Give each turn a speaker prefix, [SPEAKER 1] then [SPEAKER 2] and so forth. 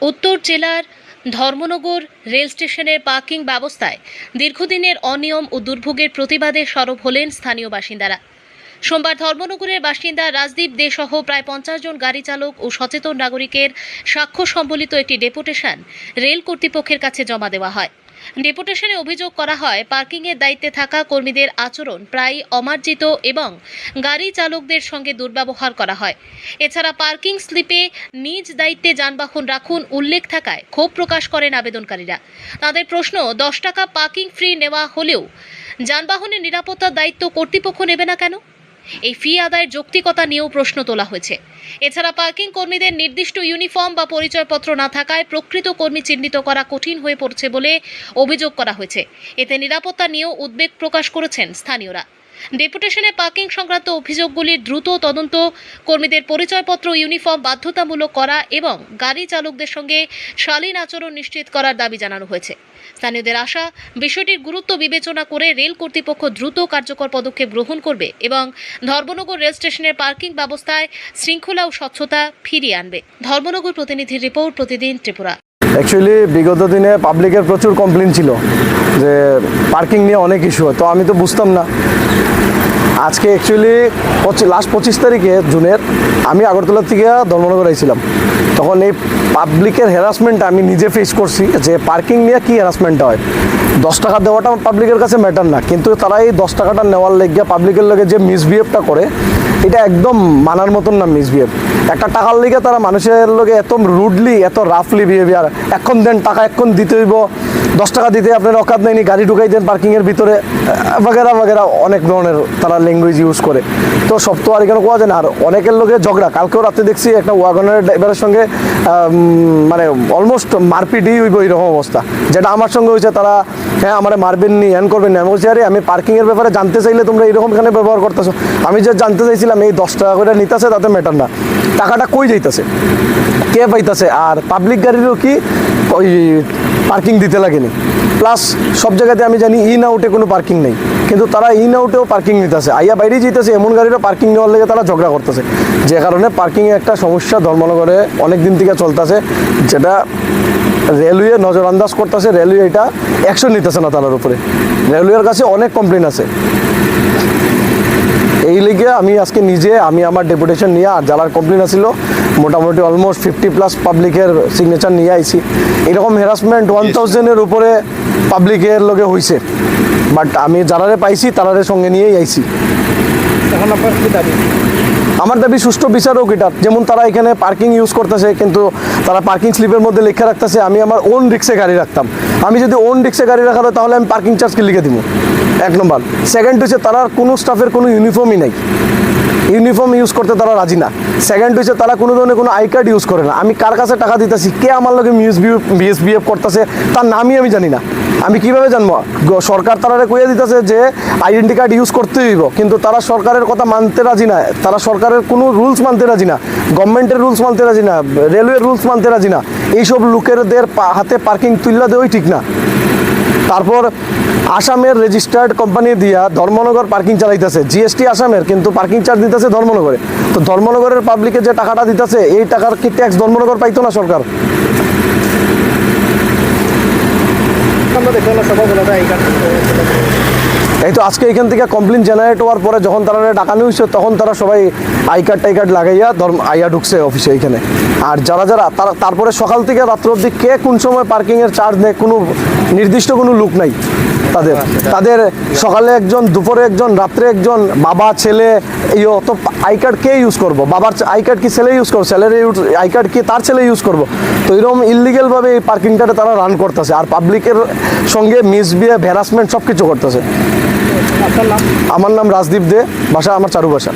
[SPEAKER 1] উত্তর জেলার ধর্মনগর রেল স্টেশনের পার্কিং ব্যবস্থায় দীর্ঘদিনের অনিয়ম ও দুর্ভোগের প্রতিবাদে সরব হলেন স্থানীয় বাসিন্দারা। সোমবার ধর্মনগরের বাসিন্দা রাজদীপ দে সহ প্রায় 50 জন গাড়ি চালক ও সচেতন নাগরিকের স্বাক্ষর সম্বলিত একটি ডেপুটেশন রেল কর্তৃপক্ষের কাছে জমা দেওয়া হয়। ডেপুটেশনে অভিযোগ করা হয়, পার্কিংয়ের দায়িত্বে থাকা কর্মীদের আচরণ প্রায় অমার্জিত এবং গাড়ি চালকদের সঙ্গে দুর্ব্যবহার করা হয়। এছাড়া পার্কিং স্লিপে নিজ দায়িত্বে যানবাহন রাখুন উল্লেখ থাকায় ক্ষোভ প্রকাশ করেন আবেদনকারীরা। তাদের প্রশ্ন, 10 টাকা পার্কিং ফ্রি নেওয়া হলেও যানবাহনের নিরাপত্তার দায়িত্ব কর্তৃপক্ষ নেবে না কেন? এই ফি আদায়ের যৌক্তিকতা নিয়েও প্রশ্ন তোলা হয়েছে। এছাড়া পার্কিং কর্মীদের নির্দিষ্ট ইউনিফর্ম বা পরিচয়পত্র না থাকায় প্রকৃত কর্মী চিহ্নিত করা কঠিন হয়ে পড়ছে বলে অভিযোগ করা হয়েছে। এতে নিরাপত্তা নিয়েও উদ্বেগ প্রকাশ করেছেন স্থানীয়রা। ডেপুটেশনে পার্কিং সংক্রান্ত অভিযোগগুলির দ্রুত তদন্ত, কর্মীদের পরিচয়পত্র ইউনিফর্ম বাধ্যতামূলক করা এবং গাড়ি চালকদের সঙ্গে শালীন আচরণ নিশ্চিত করার দাবি জানানো হয়েছে। স্থানীয়দের আশা, বিষয়টির গুরুত্ব বিবেচনা করে রেল কর্তৃপক্ষ দ্রুত কার্যকর পদক্ষেপ গ্রহণ করবে এবং ধর্মনগর রেল স্টেশনের পার্কিং ব্যবস্থায় শৃঙ্খলা ও স্বচ্ছতা ফিরিয়ে আনবে। ধর্মনগর প্রতিনিধির রিপোর্ট, প্রতিদিন ত্রিপুরা।
[SPEAKER 2] অ্যাকচুয়ালি বিগত দিনে পাবলিকের প্রচুর কমপ্লেন ছিল যে পার্কিং নিয়ে অনেক ইস্যু হয়, তো আমি তো বুঝতাম না। আজকে অ্যাকচুয়ালি লাস্ট 25 তারিখে জুনের আমি আগরতলা থেকে ধর্মনগর আইছিলাম, তখন এই পাবলিকের হ্যারাসমেন্ট আমি নিজে ফেস করছি যে পার্কিং নিয়ে কী হ্যারাসমেন্ট হয়। 10 টাকা দেওয়াটা পাবলিকের কাছে ম্যাটার না, কিন্তু তারা এই 10 টাকাটা নেওয়ার লেগে পাবলিকের লগে যে মিসবিহেভটা করে, এটা একদম মানার মতন না। মিসবিহেভ একটা টাকার লেগে তারা মানুষের লগে এত রুডলি, এত রাফলি বিহেভিয়ার। এখন দেন টাকা, এখন দিতে হইব, 10 টাকা দিতে আপনার অকাত নেই, গাড়ি ঢুকাই দেন পার্কিংয়ের ভিতরে, বাগেরা বাগেরা অনেক ধরনের তারা ল্যাঙ্গুয়েজ ইউজ করে। তো সব তো আর এখানে কোয়া যায় না। আর অনেকের লোকে ঝগড়া, কালকেও রাতে দেখছি একটা ওয়াগনের ড্রাইভারের সঙ্গে মানে অলমোস্ট মারপিটই হইব এরকম অবস্থা, যেটা আমার সঙ্গে হয়েছে। তারা হ্যাঁ আমার মারবেন নি, হ্যান করবেন না। আমি বলছি আরে আমি পার্কিংয়ের ব্যাপারে জানতে চাইলে তোমরা এরকম এখানে ব্যবহার করতেছো। আমি যে জানতে চাইছিলাম এই 10 টাকা করে নিতেছে তাতে ম্যাটার না, টাকাটা কই যাইতেছে, কে পাইতেছে। আর পাবলিক গাড়িরও কি ওই পার্কিং দিতে লাগেনি। প্লাস সব জায়গাতে আমি জানি ইন আউটে কোনো পার্কিং নেই, কিন্তু তারা ইন আউটেও পার্কিং নিতেছে, আইয়া বাইরেই যেতেছে। এমন গাড়িরও পার্কিং নেওয়ার লেগে তারা ঝগড়া করতেছে, যে কারণে পার্কিংয়ে একটা সমস্যা ধর্মনগরে অনেক দিন থেকে চলতেছে, যেটা রেলওয়ে নজরআন্দাজ করতেছে। রেলওয়ে এটা অ্যাকশন নিতেছে না তার উপরে। রেলওয়ের কাছে অনেক কমপ্লেন আছে। এই লিগে আমি আজকে নিজে আমার ডেপুটেশন নিয়ে, আর যারা কমপ্লেন আসছিল মোটামুটি অলমোস্ট 50+ পাবলিকের সিগনেচার নিয়ে আইছি। এরকম হ্যারাসমেন্ট 1000-এর উপরে পাবলিকের লগে হয়েছে, বাট আমি যারারে পাইছি তারারে সঙ্গে নিয়েই আইছি।
[SPEAKER 3] এখন আপনার কী দাবি?
[SPEAKER 2] আমার দাবি সুষ্ঠু বিচার হোক এটা। যেমন তারা এখানে পার্কিং ইউজ করতেছে, কিন্তু তারা পার্কিং স্লিপের মধ্যে লেখা রাখতেছে আমি আমার ওন রিক্সে গাড়ি রাখতাম। আমি যদি ওন রিক্সে গাড়ি রাখা হয় তাহলে আমি পার্কিং চার্জ কি লিখে দিব? 1 নম্বর। সেকেন্ড হচ্ছে তারা কোনো স্টাফের কোনো ইউনিফর্মই নেই, ইউনিফর্ম ইউজ করতে তারা রাজি না। সেকেন্ড হচ্ছে তারা কোনো ধরনের কোনো আই কার্ড ইউজ করে না। আমি কার কাছে টাকা দিতেছি, কে আমার লগে মিসবিহেভ করতেছে, তার নামই আমি জানি না। আমি কিভাবে জানবো? সরকার তারা কইয়া দিতেছে যে আইডেন্টি কার্ড ইউজ করতে হইব, কিন্তু তারা সরকারের কথা মানতে রাজি না। তারা সরকারের কোনো রুলস মানতে রাজি না, গভর্নমেন্টের রুলস মানতে রাজি না, রেলওয়ের রুলস মানতে রাজি না। এইসব লোকেরদের হাতে পার্কিং তুললা দেওয়াই ঠিক না। তারপর আসামের রেজিস্টার্ড কোম্পানি দিয়া ধর্মনগর পার্কিং চালাইতেছে, জিএসটি আসামের, কিন্তু পার্কিং চার্জ দিতেছে ধর্মনগরে। তো ধর্মনগরের পাবলিকে যে টাকাটা দিতেছে, এই টাকার কি ট্যাক্স ধর্মনগর পাইতো না সরকার? এই তো আজকে এখান থেকে কমপ্লেন জেনারেট হওয়ার পরে যখন তারা ডাকানো হয়েছে, তখন তারা সবাই আই কার্ড লাগাইয়া আইয়া ঢুকছে অফিসে এইখানে। আর যারা তারা তারপরে সকাল থেকে রাত্র অবধি কে কোন সময় পার্কিংয়ের চার্জ নেয় কোনো নির্দিষ্ট কোনো লোক নাই তাদের সকালে একজন, দুপুরে একজন, রাত্রে একজন, বাবা ছেলে। এই তো আই কার্ড কে ইউজ করবো? বাবার আই কার্ড কি ছেলে ইউজ করবো? ছেলের আই কার্ড কি তার ছেলে ইউজ করবো? তো এরকম ইললিগেলভাবে এই পার্কিংটাতে তারা রান করতেছে, আর পাবলিকের সঙ্গে মিসবিহেভ, হ্যারাসমেন্ট সব কিছু করতেছে। আমার নাম রাজদীপ দে, বাসা আমার চারুবাসা।